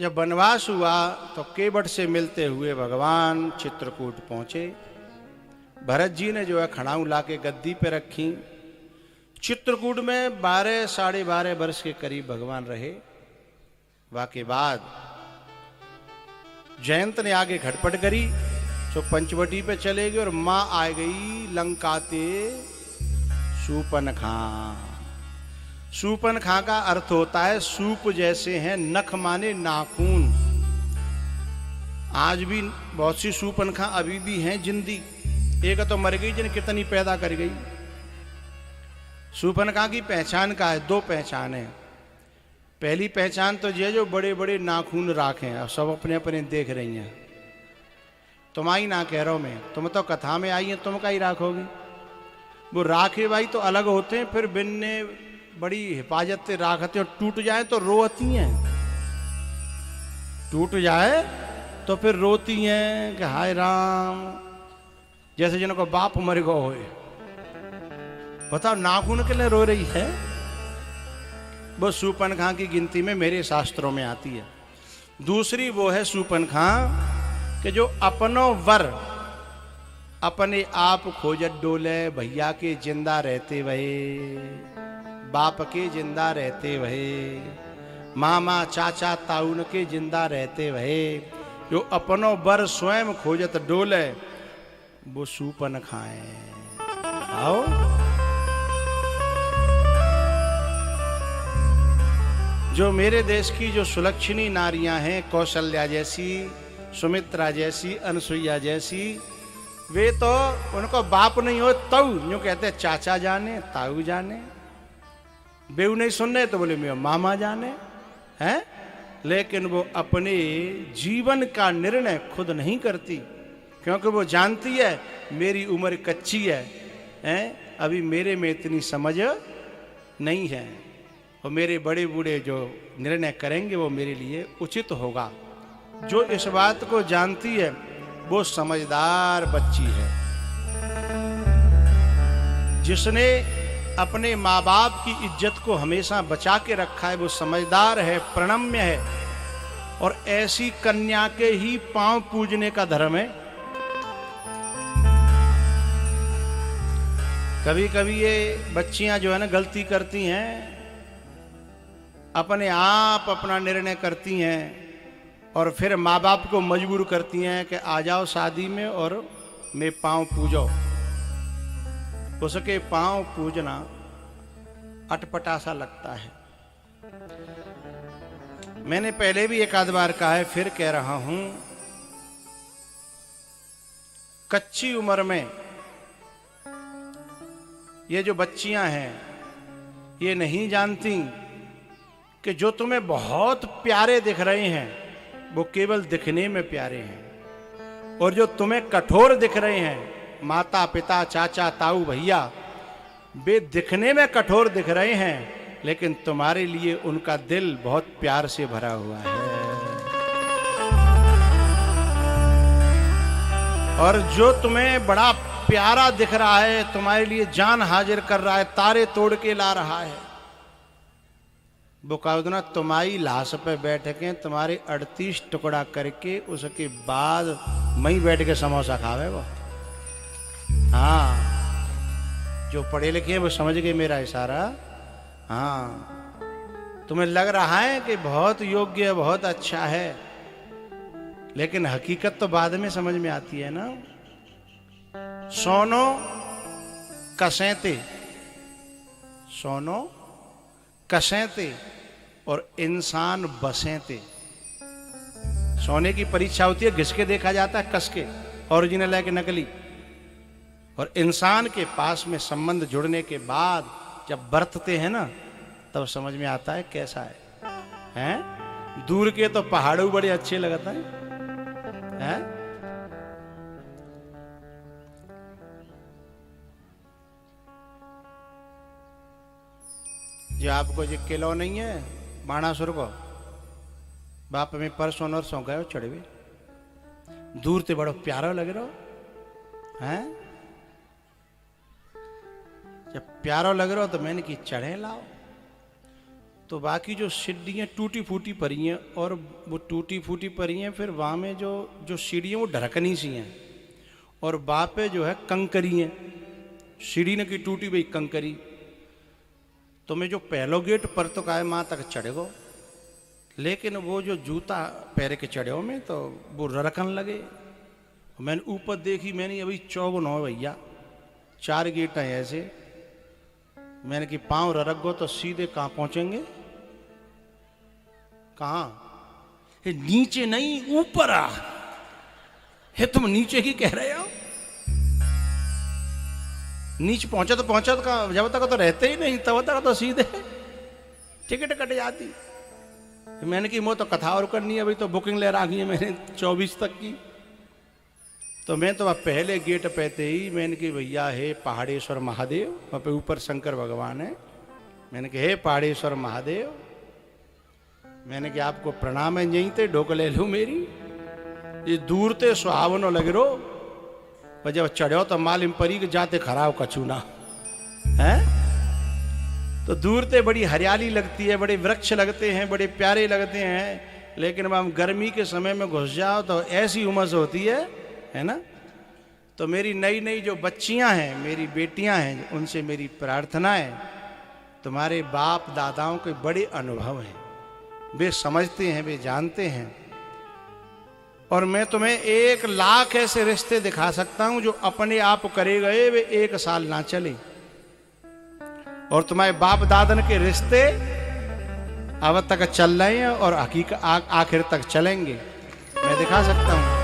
जब वनवास हुआ तो केवट से मिलते हुए भगवान चित्रकूट पहुंचे। भरत जी ने जो है खड़ाऊ ला के गद्दी पे रखी। चित्रकूट में 12 साढ़े 12 वर्ष के करीब भगवान रहे। वाके बाद जयंत ने आगे घटपट करी तो पंचवटी पे चले गए और मां आ गई लंकाते सूपनखा। सूपनखा का अर्थ होता है सूप जैसे हैं, नख माने नाखून। आज भी बहुत सी सूपनखा अभी भी हैं जिंदी। एक तो मर गई, जिन कितनी पैदा कर गई। सूपनखा की पहचान का है, 2 पहचान है। पहली पहचान तो ये जो बड़े बड़े नाखून राखे हैं, सब अपने अपने देख रही हैं। तुम आई ना कह रहा हूं मैं, तुम तो कथा में आई हैं, तुम का ही राखोगी। वो राखे भाई तो अलग होते हैं, फिर बिन्ने बड़ी हिफाजत से राखते हैं। टूट जाए तो रोती हैं, टूट जाए तो फिर रोती हैं कि हाय राम, जैसे जिनको बाप मर गो होए। बताओ नाखून के लिए रो रही है। वो सूपनखा की गिनती में मेरे शास्त्रों में आती है। दूसरी वो है सूपनखा कि जो अपनो वर अपने आप खोजत डोले, भैया के जिंदा रहते वहे, बाप के जिंदा रहते वहे, मामा चाचा ताउन के जिंदा रहते वहे, जो अपनो वर स्वयं खोजत डोले, वो सूपनखा है। आओ जो मेरे देश की जो सुलक्षणी नारियां हैं, कौशल्या जैसी, सुमित्रा जैसी, अनसुईया जैसी, वे तो उनको बाप नहीं हो ताऊ यूं कहते चाचा जाने ताऊ जाने। बेऊ नहीं सुन रहे तो बोले मेरे मामा जाने हैं। लेकिन वो अपने जीवन का निर्णय खुद नहीं करती, क्योंकि वो जानती है मेरी उम्र कच्ची है, हैं? अभी मेरे में इतनी समझ नहीं है, और मेरे बड़े बूढ़े जो निर्णय करेंगे वो मेरे लिए उचित होगा। जो इस बात को जानती है वो समझदार बच्ची है। जिसने अपने माँ बाप की इज्जत को हमेशा बचा के रखा है वो समझदार है, प्रणम्य है, और ऐसी कन्या के ही पांव पूजने का धर्म है। कभी कभी ये बच्चियां जो है ना गलती करती हैं, अपने आप अपना निर्णय करती हैं और फिर माँ बाप को मजबूर करती हैं कि आ जाओ शादी में और मैं पांव पूजो। उसके पांव पूजना अटपटा सा लगता है। मैंने पहले भी एक आध बार कहा है, फिर कह रहा हूं, कच्ची उम्र में ये जो बच्चियां हैं ये नहीं जानती कि जो तुम्हें बहुत प्यारे दिख रहे हैं वो केवल दिखने में प्यारे हैं, और जो तुम्हें कठोर दिख रहे हैं, माता पिता चाचा ताऊ भैया, वे दिखने में कठोर दिख रहे हैं लेकिन तुम्हारे लिए उनका दिल बहुत प्यार से भरा हुआ है। और जो तुम्हें बड़ा प्यारा दिख रहा है, तुम्हारे लिए जान हाजिर कर रहा है, तारे तोड़ के ला रहा है, वो काउदना तुम्हारी लाश पे बैठ के तुम्हारे 38 टुकड़ा करके उसके बाद वहीं बैठ के समोसा खावे वो। हाँ, जो पढ़े लिखे हैं वो समझ गए मेरा इशारा। हाँ, तुम्हें लग रहा है कि बहुत योग्य है, बहुत अच्छा है, लेकिन हकीकत तो बाद में समझ में आती है ना। सोनो कसेते, सोनो कसेते और इंसान बसेते। सोने की परीक्षा होती है, घिस के देखा जाता है, कस के, ओरिजिनल है कि नकली। और इंसान के पास में संबंध जुड़ने के बाद जब बरतते हैं ना, तब समझ में आता है कैसा है। हैं? दूर के तो पहाड़ों बड़े अच्छे लगते हैं। जो आपको जो किलो नहीं है बाणासुर को, बाप में परसों नरसों गए चढ़वे, दूर से बड़ो प्यारा लग रहा है। जब प्यारा लग रहा हो तो मैंने कि चढ़े लाओ। तो बाकी जो सीढ़ियाँ टूटी फूटी पड़ी हैं, और वो टूटी फूटी पड़ी हैं, फिर वहाँ में जो जो सीढ़ियाँ वो ढरकनी सी हैं, और वहाँ पे जो है कंकरी हैं, सीढ़ी न की टूटी भाई कंकरी। तो मैं जो पहलो गेट पर तो काय माँ तक चढ़ेगो, लेकिन वो जो जूता पैर के चढ़े हो में तो वो ररकन लगे। मैंने ऊपर देखी, मैंने अभी 54 हो भैया, 4 गेट हैं ऐसे। मैंने कि पाँव ररक गो तो सीधे कहाँ पहुंचेंगे, कहाँ? नीचे नहीं ऊपर आ है। तुम नीचे ही कह रहे हो? नीचे पहुंचा तो कहाँ, जब तक तो रहते ही नहीं तब तक तो सीधे टिकट कट जाती। मैंने कि वो तो कथा और करनी है, अभी तो बुकिंग ले रखी है मैंने 24 तक की। तो मैं तो पहले गेट पे ही मैंने कि भैया हे पहाड़ेश्वर महादेव, वहाँ पे ऊपर शंकर भगवान है। मैंने कि हे पहाड़ेश्वर महादेव, मैंने कि आपको प्रणाम है, यहीं ते डोक ले लो मेरी। ये दूर ते सुहावनो लग रो, पर जब चढ़ो तो मालिम परी के जाते खराब कछूना है। तो दूर ते बड़ी हरियाली लगती है, बड़े वृक्ष लगते हैं, बड़े प्यारे लगते हैं, लेकिन अब हम गर्मी के समय में घुस जाओ तो ऐसी उमस होती है ना। तो मेरी नई नई जो बच्चियां हैं, मेरी बेटियां हैं, उनसे मेरी प्रार्थना है, तुम्हारे बाप दादाओं के बड़े अनुभव हैं, वे समझते हैं, वे जानते हैं, और मैं तुम्हें 1 लाख ऐसे रिश्ते दिखा सकता हूं जो अपने आप करे गए वे 1 साल ना चले, और तुम्हारे बाप दादन के रिश्ते अब तक चल रहे हैं और आखिर तक चलेंगे, मैं दिखा सकता हूं।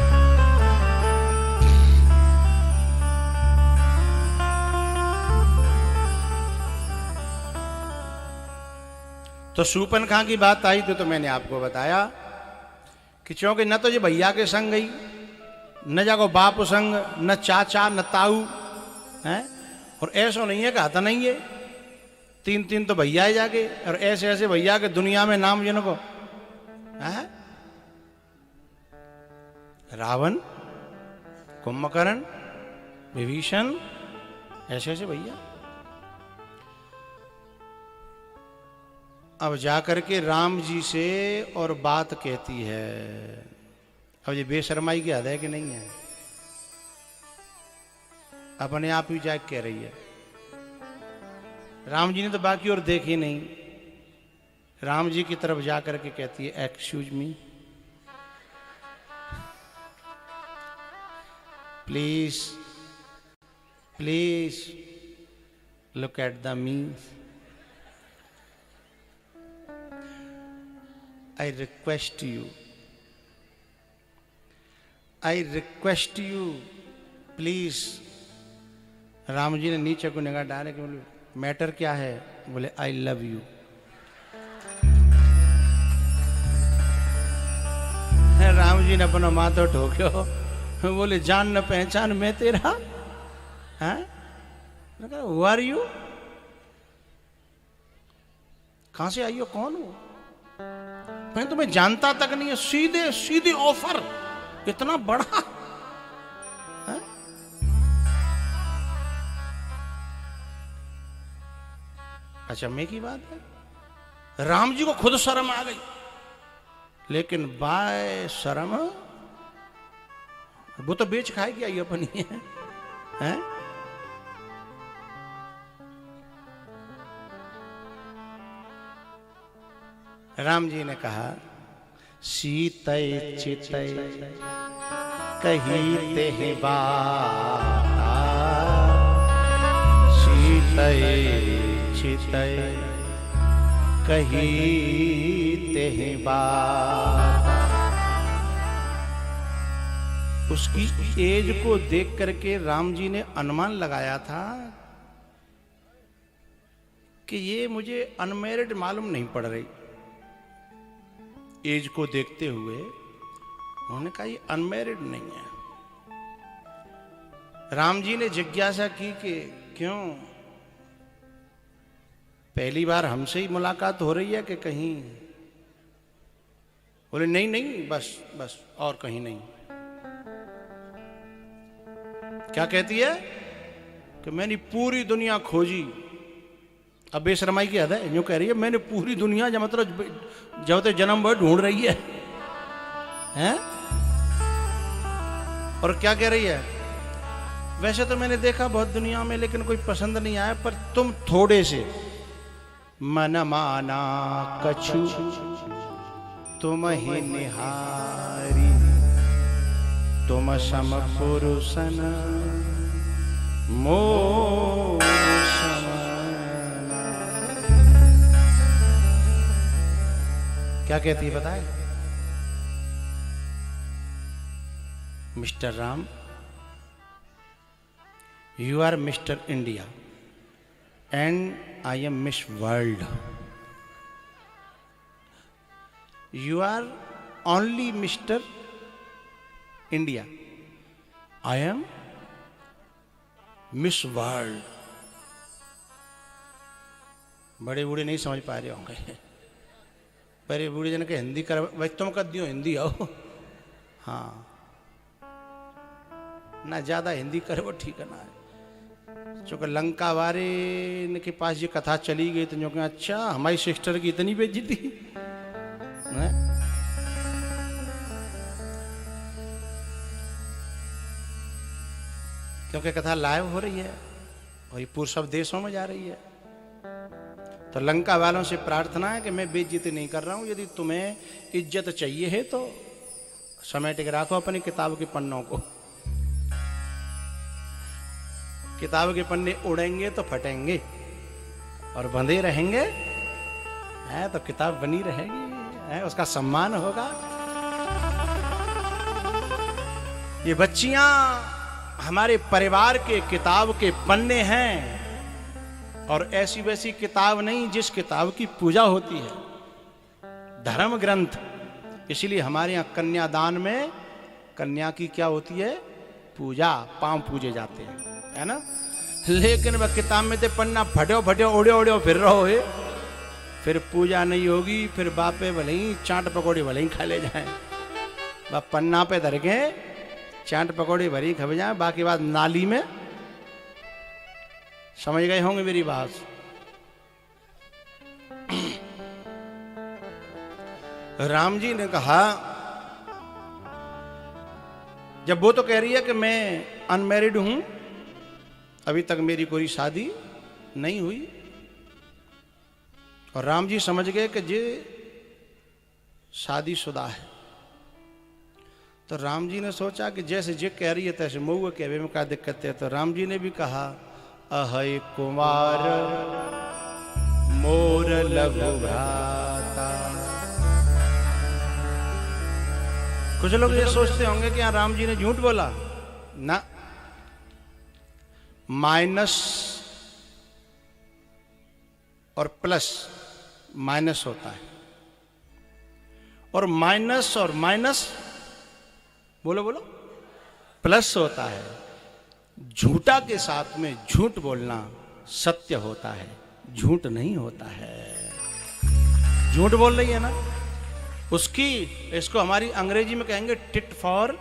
तो शूर्पणखा की बात आई तो मैंने आपको बताया कि चूंकि न तो ये भैया के संग गई, न जाको बाप संग, न चाचा, न ताऊ है, और ऐसा नहीं है, कहता नहीं है 3 तो भैया ही जाके, और ऐसे ऐसे भैया के दुनिया में नाम जिनको है, रावण, कुंभकर्ण, विभीषण, ऐसे ऐसे भैया। अब जाकर के राम जी से और बात कहती है। अब ये बेशर्माई की हद है कि नहीं है? अपने आप ही जाके कह रही है। राम जी ने तो बाकी और देखी नहीं, राम जी की तरफ जाकर के कहती है, excuse me please please look at the me, I request you, please. Ram ji ने नीचे को निगाह डाले कि बोले मैटर क्या है? बोले I love you. Ram ji ने अपना माथा ठोक्यो, बोले जान न पहचान मैं तेरा है? Who are you? कहां से आई हो, कौन हो? मैं तुम्हें जानता तक नहीं है, सीधे सीधे ऑफर, इतना बड़ा है? अच्छा मैं की बात है, राम जी को खुद शर्म आ गई, लेकिन बाय शर्म वो तो बेच खाएगी आई अपनी है? राम जी ने कहा सीतय चितय कही ते बात, सीतय चितय कही ते बात। उसकी एज को देख करके राम जी ने अनुमान लगाया था कि ये मुझे अनमैरिड मालूम नहीं पड़ रही। एज को देखते हुए उन्होंने कहा ये अनमैरिड नहीं है। राम जी ने जिज्ञासा की कि क्यों, पहली बार हमसे ही मुलाकात हो रही है कि कहीं? बोले नहीं नहीं, बस बस और कहीं नहीं। क्या कहती है कि मैंने पूरी दुनिया खोजी, अब बेशरमाई की हद है, यूं कह रही है मैंने पूरी दुनिया जब मतलब जब तक जन्म भर ढूंढ रही है हैं? और क्या कह रही है, वैसे तो मैंने देखा बहुत दुनिया में लेकिन कोई पसंद नहीं आया, पर तुम थोड़े से मन माना कछु तुम ही निहारी, तुम सम पुरुषन मोर समना। क्या कहती है बताए? Mister Ram, you are Mr. India and I am Miss World. You are only Mr. India. I am Miss World. बड़े बूढ़े नहीं समझ पा रहे होंगे, बड़े बूढ़े जन के हिंदी कर भाई तुम कर दियो हिंदी आओ। हाँ ना ज्यादा हिंदी करे वो ठीक है ना है। चूँकि लंका वारे के पास ये कथा चली गई तो जो कि अच्छा हमारी सिस्टर की इतनी बेइज्जती है। क्योंकि कथा लाइव हो रही है और ये पूर्व सब देशों में जा रही है, तो लंका वालों से प्रार्थना है कि मैं बेइज्जती नहीं कर रहा हूं, यदि तुम्हें इज्जत चाहिए है तो समेट के रखो अपनी किताब के पन्नों को। किताब के पन्ने उड़ेंगे तो फटेंगे और बंधे रहेंगे है तो किताब बनी रहेगी है, उसका सम्मान होगा। ये बच्चियां हमारे परिवार के किताब के पन्ने हैं, और ऐसी वैसी किताब नहीं जिस किताब की पूजा होती है, धर्म ग्रंथ। इसीलिए हमारे यहाँ कन्यादान में कन्या की क्या होती है, पूजा, पांव पूजे जाते हैं है ना। लेकिन वह किताब में तो पन्ना फटो फटो उड़े उड़े फिर रहो है, फिर पूजा नहीं होगी, फिर बापे भले ही चाट पकौड़ी भले ही खा ले जाए, वह पन्ना पे धर के चाट पकौड़ी भरी खा जाए, बाकी बात नाली में। समझ गए होंगे मेरी बात। राम जी ने कहा, जब वो तो कह रही है कि मैं अनमैरिड हूं, अभी तक मेरी कोई शादी नहीं हुई, और राम जी समझ गए कि ये शादीशुदा है, तो राम जी ने सोचा कि जैसे जे कह रही है तैसे मऊआ कहवे में क्या दिक्कत है। तो राम जी ने भी कहा, अहै कुमार मोर लघु भ्राता। कुछ लोग ये सोचते होंगे कि यहाँ राम जी ने झूठ बोला ना, माइनस और प्लस माइनस होता है, और माइनस बोलो बोलो प्लस होता है। झूठा के साथ में झूठ बोलना सत्य होता है, झूठ नहीं होता है। झूठ बोल रही है ना उसकी, इसको हमारी अंग्रेजी में कहेंगे टिट फॉर,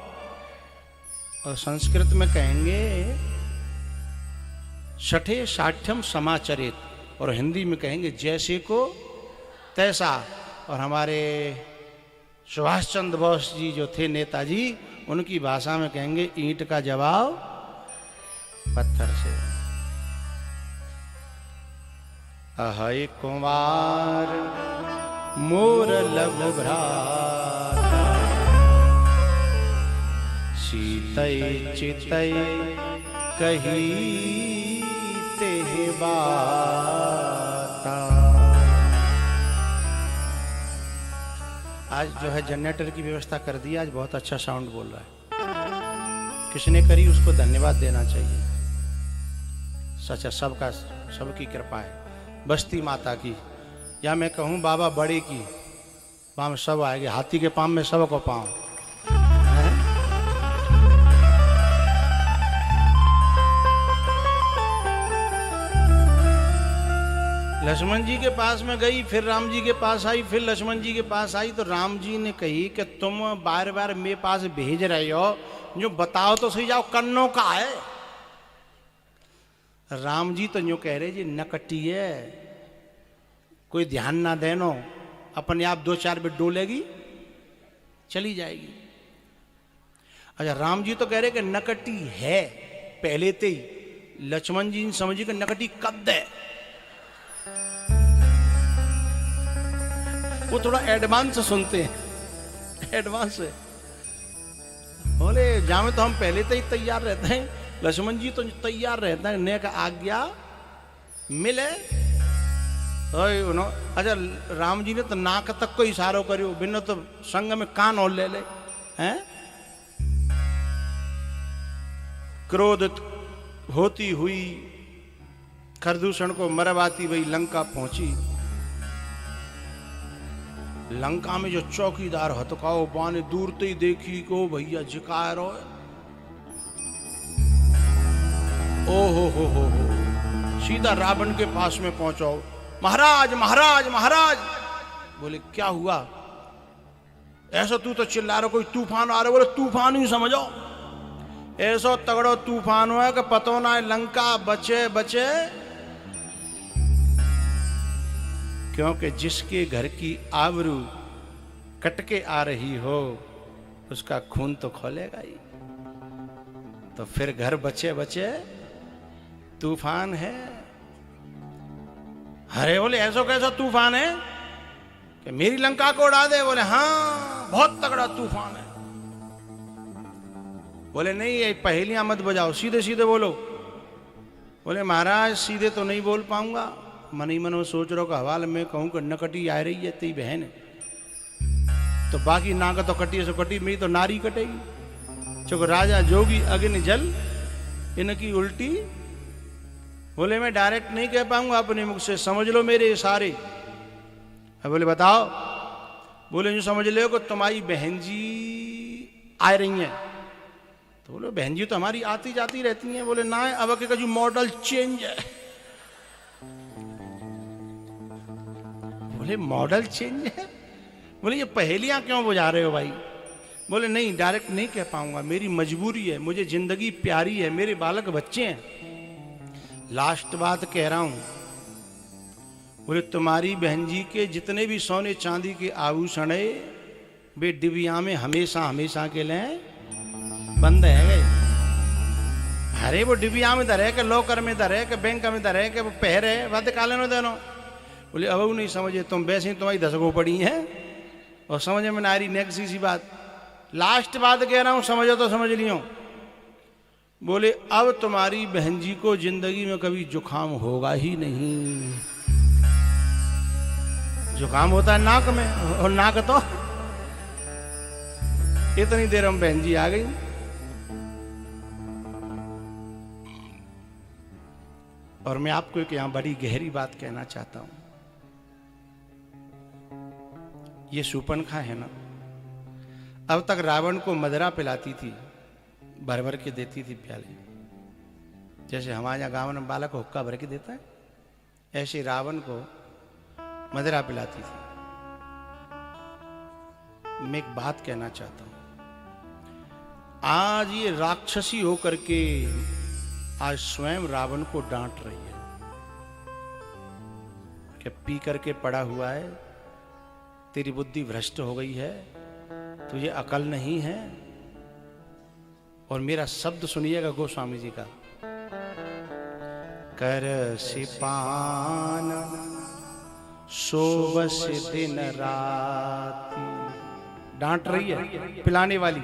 और संस्कृत में कहेंगे छठे साठ्यम समाचरित, और हिंदी में कहेंगे जैसे को तैसा। और हमारे सुभाष चंद्र बोस जी जो थे नेताजी, उनकी भाषा में कहेंगे ईंट का जवाब पत्थर से। अहै कुमार मोर लघु भ्राता, सीतै चितै कही ते बाता। आज जो है जनरेटर की व्यवस्था कर दी, आज बहुत अच्छा साउंड बोल रहा है, किसने करी उसको धन्यवाद देना चाहिए। सच है, सबका सबकी कृपा है, बस्ती माता की, या मैं कहूँ बाबा बड़े की, वहाँ में सब आएंगे, हाथी के पाँव में सबको पाँव। लक्ष्मण जी के पास में गई, फिर राम जी के पास आई, फिर लक्ष्मण जी के पास आई, तो राम जी ने कही कि तुम बार बार मेरे पास भेज रहे हो, जो बताओ तो सही, जाओ कन्नों का है। राम जी तो यूं कह रहे जी नकटी है, कोई ध्यान ना देनो, अपने आप 2-4 बिट डोलेगी, चली जाएगी। अच्छा, राम जी तो कह रहे कि नकटी है पहले ते ही, लक्ष्मण जी समझी कि नकटी कद है। वो थोड़ा एडवांस सुनते हैं, एडवांस है। बोले जामे तो हम पहले से ही तैयार रहते हैं, लक्ष्मण जी तो तैयार रहते हैं, ने का आज्ञा मिले। अच्छा, राम जी ने तो नाक तक को इशारो करियो, बिना तो संग में कान और ले हैं। क्रोधित होती हुई खरदूषण को मरवाती वही लंका पहुंची। लंका में जो चौकीदार हथकाओ बाने दूर ते ही देखी को भैया जिकाय रो। ओ हो, सीधा रावण के पास में पहुंचो। महाराज महाराज महाराज। बोले क्या हुआ? ऐसा तू तो चिल्ला रहा, कोई तूफान आ रहा। बोले तूफान ही समझो, ऐसा तगड़ो तूफान हुआ कि पतो ना लंका बचे बचे। क्योंकि जिसके घर की आबरू कटके आ रही हो उसका खून तो खोलेगा ही। तो फिर घर बचे बचे तूफान है। अरे बोले ऐसा कैसा तूफान है कि मेरी लंका को उड़ा दे? बोले हाँ, बहुत तगड़ा तूफान है। बोले नहीं, ये पहेलियां मत बजाओ, सीधे सीधे बोलो। बोले महाराज सीधे तो नहीं बोल पाऊंगा, मन ही मन में सोच रहा का हवाल में कहूं कि नकटी आ रही है तेरी बहन है, तो बाकी नाक तो कटी सो कटी, मेरी तो नारी कटेगी। चूंकि राजा जोगी अग्नि जल इनकी उल्टी। बोले मैं डायरेक्ट नहीं कह पाऊंगा अपने मुख से, समझ लो मेरे इशारे। बोले बताओ। बोले जो समझ लो कि तुम्हारी बहन जी आ रही हैं। तो बोले बहन जी तो हमारी आती जाती रहती हैं। बोले ना, अब के जो मॉडल चेंज है। बोले मॉडल चेंज है? बोले ये पहेलियां क्यों बुझा रहे हो भाई? बोले नहीं, डायरेक्ट नहीं कह पाऊंगा, मेरी मजबूरी है, मुझे जिंदगी प्यारी है, मेरे बालक बच्चे हैं। लास्ट बात कह रहा हूं। बोले तुम्हारी बहन जी के जितने भी सोने चांदी के आभूषण है वे डिबिया में हमेशा हमेशा के लिए बंद है गए। अरे वो डिबिया में धरे के लॉकर में धरे के बैंक में धरे के वो पहरे वाद काले नो देनो। बोले अब नहीं समझे तुम, वैसे ही तुम्हारी दशकों पड़ी है और समझ में ना आ रही। नेक्स्ट सी बात, लास्ट बात कह रहा हूं, समझो तो समझ लियो। बोले अब तुम्हारी बहन जी को जिंदगी में कभी जुकाम होगा ही नहीं। जुकाम होता है नाक में, और नाक तो इतनी देर हम बहन जी आ गई। और मैं आपको एक यहां बड़ी गहरी बात कहना चाहता हूं। ये शूर्पणखा है ना, अब तक रावण को मदरा पिलाती थी, भर भर के देती थी प्याले। जैसे हमारे यहाँ गाँव में बालक हुक्का भर के देता है, ऐसे रावण को मदरा पिलाती थी। मैं एक बात कहना चाहता हूं, आज ये राक्षसी होकर के आज स्वयं रावण को डांट रही है कि पी करके पड़ा हुआ है, तेरी बुद्धि भ्रष्ट हो गई है, तुझे अकल नहीं है। और मेरा शब्द सुनिएगा गोस्वामी जी का, कर सिपान सोबस दिन रात। डांट रही है पिलाने वाली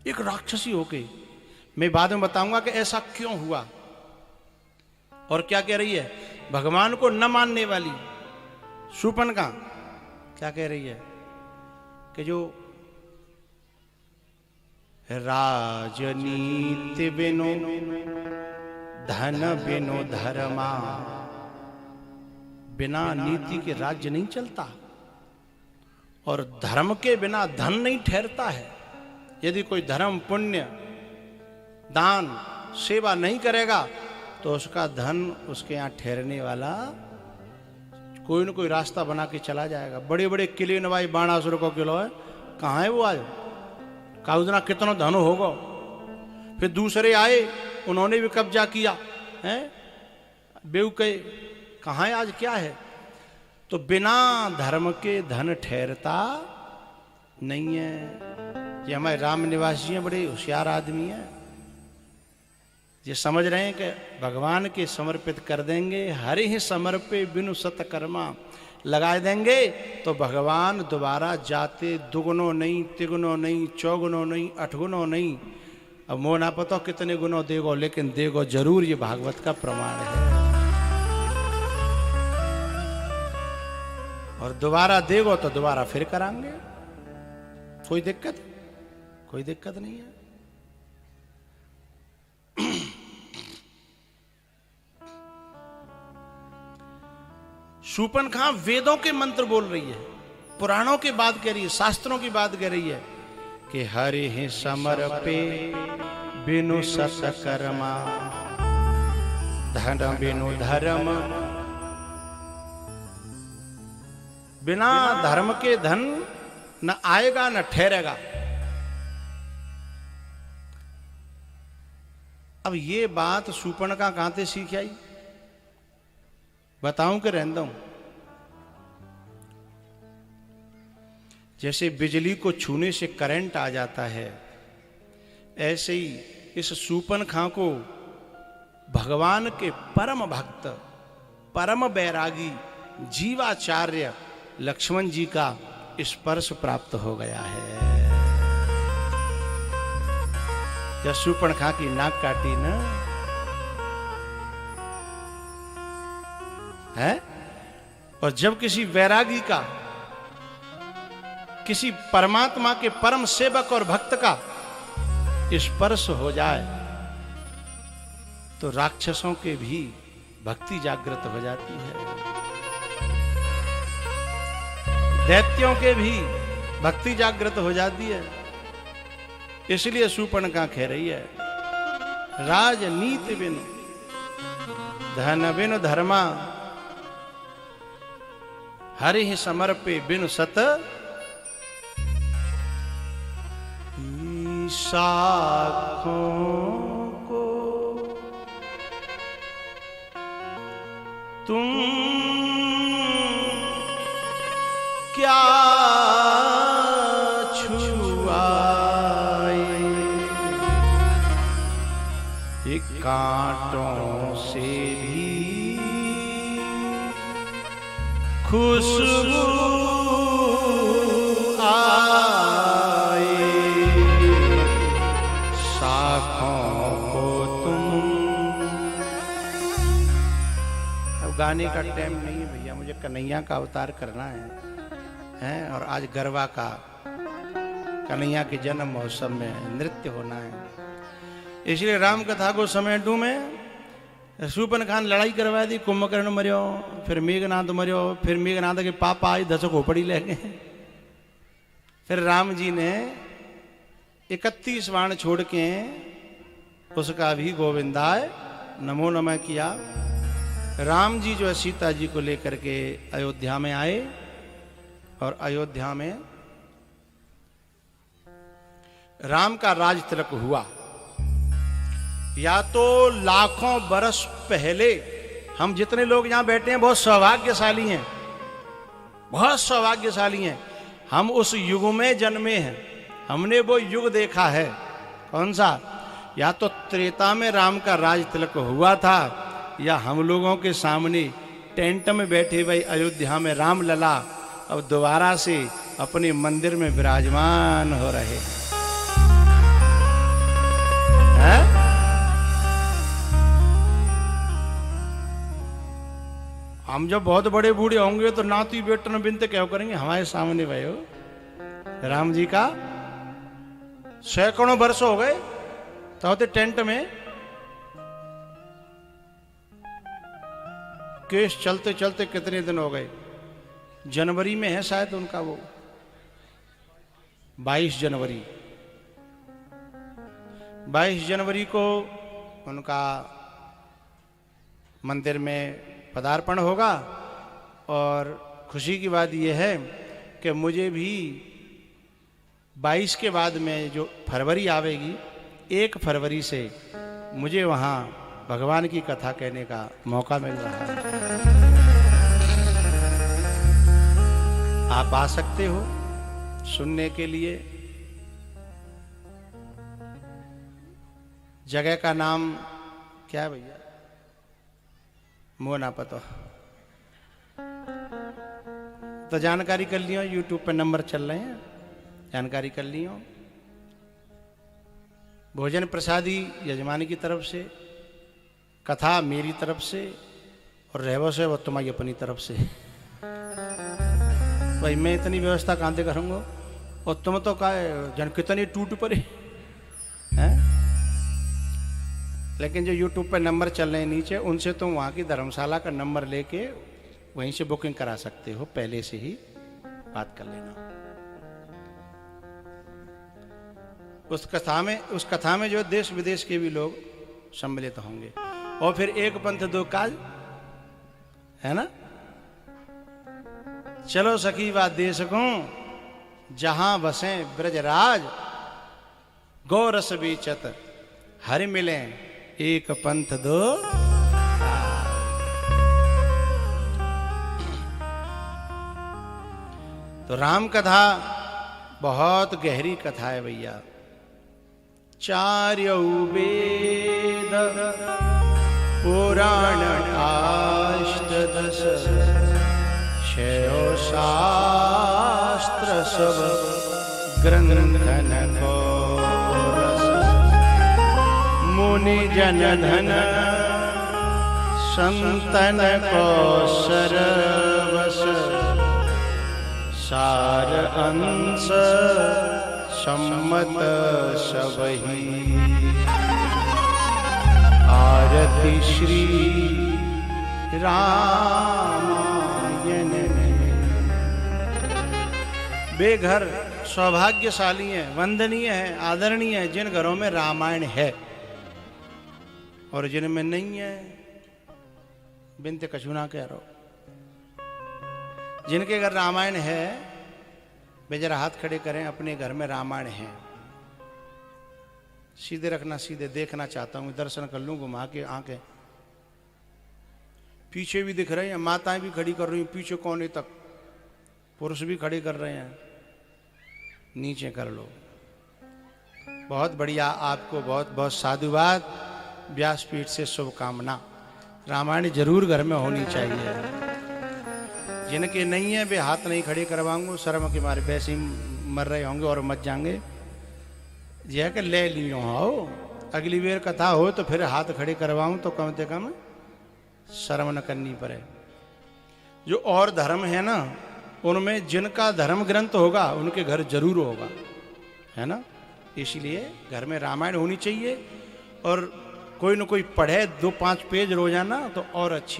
एक राक्षसी होके। मैं बाद में बताऊंगा कि ऐसा क्यों हुआ। और क्या कह रही है, भगवान को न मानने वाली शूर्पणखा क्या कह रही है कि जो राजनीति बिनो धन बिनो धर्मा, बिना नीति के राज्य नहीं चलता और धर्म के बिना धन नहीं ठहरता है। यदि कोई धर्म पुण्य दान सेवा नहीं करेगा तो उसका धन उसके यहाँ ठहरने वाला कोई न कोई रास्ता बना के चला जाएगा। बड़े बड़े किले नवाई बाणासुर को किलो है, कहाँ है वो आज? काउजना कितना धन होगा। फिर दूसरे आए, उन्होंने भी कब्जा किया है, बेवकूफ कहाँ है आज? क्या है? तो बिना धर्म के धन ठहरता नहीं है। ये हमारे राम निवास जी हैं, बड़े होशियार आदमी हैं। ये समझ रहे हैं कि भगवान के समर्पित कर देंगे, हरि ही समर्पे बिनु सतकर्मा लगा देंगे तो भगवान दोबारा जाते दुगुनो नहीं, तिगुनो नहीं, चौगुनो नहीं, अठगुनो नहीं। अब मोह ना पता कितने गुनों देगो, लेकिन देगो जरूर। ये भागवत का प्रमाण है। और दोबारा देगो तो दोबारा फिर करांगे। कोई दिक्कत नहीं है। शूर्पणखा वेदों के मंत्र बोल रही है, पुराणों की बात कह रही है, शास्त्रों की बात कह रही है कि हरि ही समर्पे बिनु सतकर्मा धन बिनु धर्म। बिना धर्म के धन न आएगा न ठहरेगा। अब ये बात शूर्पणखा कहां से सीख आई? बताऊं कि रहने दूं? जैसे बिजली को छूने से करंट आ जाता है, ऐसे ही इस शूर्पणखा को भगवान के परम भक्त, परम बैरागी जीवाचार्य लक्ष्मण जी का स्पर्श प्राप्त हो गया है। जब शूर्पणखा की नाक काटी ना है, और जब किसी वैरागी का, किसी परमात्मा के परम सेवक और भक्त का स्पर्श हो जाए तो राक्षसों के भी भक्ति जागृत हो जाती है, दैत्यों के भी भक्ति जागृत हो जाती है। इसलिए शूर्पणखा कह रही है, राजनीति बिनु धन बिनु धर्मा हरि ही समर्पे बिनु सत। शाखों को तुम क्या छुआए, एक कांटों से भी खुशबू आए, शाखों को तुम। अब गाने का टाइम नहीं है भैया, मुझे कन्हैया का अवतार करना है और आज गरबा का कन्हैया के जन्म महोत्सव में नृत्य होना है। इसलिए राम कथा को समेटू में शूर्पणखा लड़ाई करवा दी, कुंभकर्ण मरियो, फिर मेघनाद मरियो, फिर मेघनाद के पापा आई 10 खोपड़ी ले गए। फिर राम जी ने 31 बाण छोड़ के उसका भी गोविंदाय नमो नमः किया। राम जी जो है सीता जी को लेकर के अयोध्या में आए और अयोध्या में राम का राज तिलक हुआ। या तो लाखों बरस पहले, हम जितने लोग यहां बैठे हैं बहुत सौभाग्यशाली हैं, बहुत सौभाग्यशाली हैं। हम उस युग में जन्मे हैं, हमने वो युग देखा है। कौन सा? या तो त्रेता में राम का राज तिलक हुआ था, या हम लोगों के सामने टेंट में बैठे भाई अयोध्या में राम लला अब दोबारा से अपने मंदिर में विराजमान हो रहे हैं। हम जब बहुत बड़े बूढ़े होंगे तो नाती बेटन बिनते क्या करेंगे, हमारे सामने भाई हो राम जी का सैकड़ों वर्ष हो गए तो होते टेंट में केस चलते चलते कितने दिन हो गए। जनवरी में है शायद उनका वो 22 जनवरी 22 जनवरी को उनका मंदिर में पदार्पण होगा। और खुशी की बात यह है कि मुझे भी 22 के बाद में जो फरवरी आवेगी, 1 फरवरी से मुझे वहाँ भगवान की कथा कहने का मौका मिल रहा है। आप आ सकते हो सुनने के लिए। जगह का नाम क्या है भैया? मुँह ना पता तो जानकारी कर लियो, यूट्यूब पे नंबर चल रहे हैं, जानकारी कर लियो। भोजन प्रसादी यजमानी की तरफ से, कथा मेरी तरफ से, और रहवो से वो तुम्हारी अपनी तरफ से। भाई मैं इतनी व्यवस्था कहाँ से करूँगा, और तुम तो का जन कितनी टूट पड़े हैं। लेकिन जो यूट्यूब पे नंबर चल रहे हैं नीचे, उनसे तुम वहाँ की धर्मशाला का नंबर लेके वहीं से बुकिंग करा सकते हो, पहले से ही बात कर लेना। उस कथा में जो देश विदेश के भी लोग सम्मिलित होंगे। और फिर एक पंथ दो काज, है ना। चलो सखी वा देश को जहां बसे ब्रजराज, गौरस बीचत हरि मिले एक पंथ दो। तो राम कथा बहुत गहरी कथा है भैया। चार्यौ वेद पुराण अष्टदश, छयो शास्त्र सब ग्रंथन को रस। मुनि जन धन संतन को सरवस, सार अंश सम्मत सबही। आरती श्री रामायण। वे घर सौभाग्यशाली हैं, वंदनीय हैं, आदरणीय हैं जिन घरों में रामायण है, और जिनमें नहीं है बिनते कछुना कह रहा। जिनके घर रामायण है वे जरा हाथ खड़े करें, अपने घर में रामायण है। सीधे रखना, सीधे देखना चाहता हूं, दर्शन कर लूं घुमा के आंखें। पीछे भी दिख रहे हैं, माताएं भी खड़ी कर रही हैं पीछे कोने तक, पुरुष भी खड़े कर रहे हैं, नीचे कर लो। बहुत बढ़िया, आपको बहुत बहुत साधुवाद, व्यासपीठ से शुभकामना। रामायण जरूर घर में होनी चाहिए। जिनके नहीं है वे हाथ नहीं खड़े करवाऊंगे, शर्म के मारे वैसे ही मर रहे होंगे और मत जाएंगे। यह कि ले लियो हो, अगली बार कथा हो तो फिर हाथ खड़े करवाऊं तो कम से कम शर्म न करनी पड़े। जो और धर्म है ना, उनमें जिनका धर्म ग्रंथ होगा उनके घर जरूर होगा, है ना। इसीलिए घर में रामायण होनी चाहिए, और कोई न कोई पढ़े 2-5 पेज रोजाना तो और अच्छी